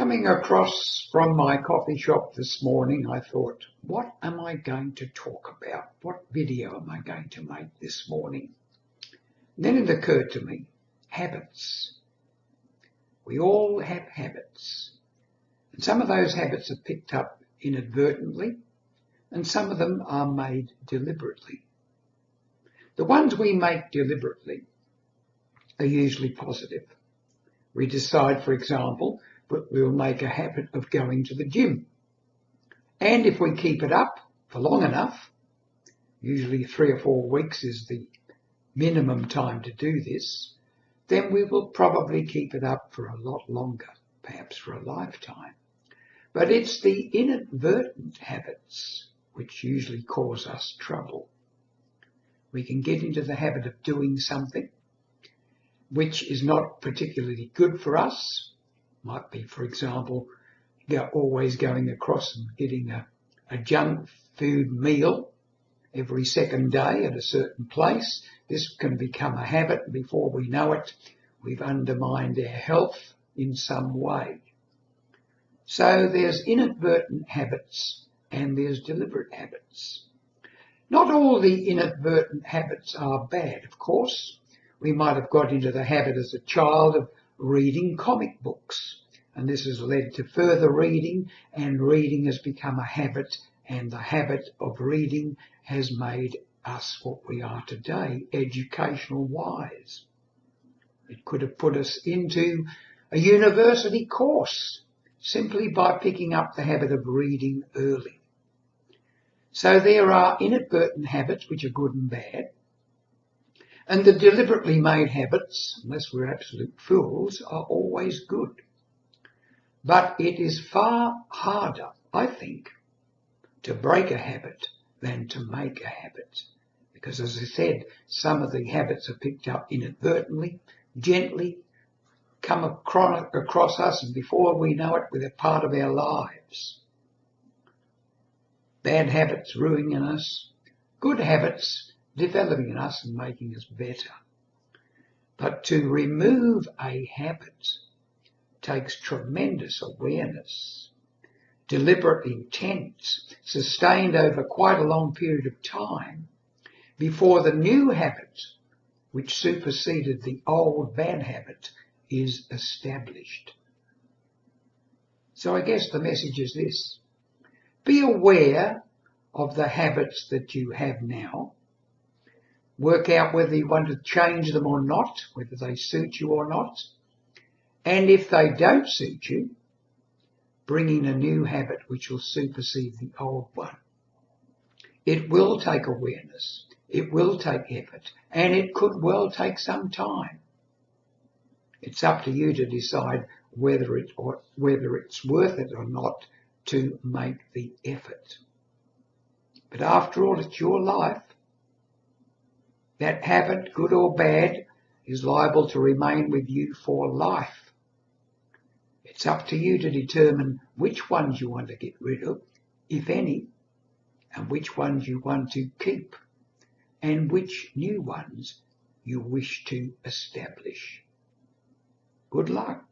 Coming across from my coffee shop this morning, I thought, what am I going to talk about? What video am I going to make this morning? And then it occurred to me, habits. We all have habits. And some of those habits are picked up inadvertently, and some of them are made deliberately. The ones we make deliberately are usually positive. We decide, for example, that we'll make a habit of going to the gym. And if we keep it up for long enough, usually 3 or 4 weeks is the minimum time to do this, then we will probably keep it up for a lot longer, perhaps for a lifetime. But it's the inadvertent habits which usually cause us trouble. We can get into the habit of doing something which is not particularly good for us. Might be, for example, always going across and getting a junk food meal every second day at a certain place. This can become a habit, and before we know it, we've undermined our health in some way. So there's inadvertent habits and there's deliberate habits. Not all the inadvertent habits are bad, of course. We might have got into the habit as a child of reading comic books, and this has led to further reading, and reading has become a habit, and the habit of reading has made us what we are today, educational wise. It could have put us into a university course simply by picking up the habit of reading early. So there are inadvertent habits which are good and bad, and the deliberately made habits, unless we're absolute fools, are always good. But it is far harder, I think, to break a habit than to make a habit. Because, as I said, some of the habits are picked up inadvertently, gently, come across us, and before we know it, they're part of our lives. Bad habits ruining us, good habits developing in us and making us better. But to remove a habit takes tremendous awareness, deliberate intent, sustained over quite a long period of time before the new habit, which superseded the old bad habit, is established. So I guess the message is this: be aware of the habits that you have now. Work out whether you want to change them or not, whether they suit you or not. And if they don't suit you, bring in a new habit which will supersede the old one. It will take awareness, it will take effort, and it could well take some time. It's up to you to decide whether it's worth it or not to make the effort. But after all, it's your life. That habit, good or bad, is liable to remain with you for life. It's up to you to determine which ones you want to get rid of, if any, and which ones you want to keep, and which new ones you wish to establish. Good luck.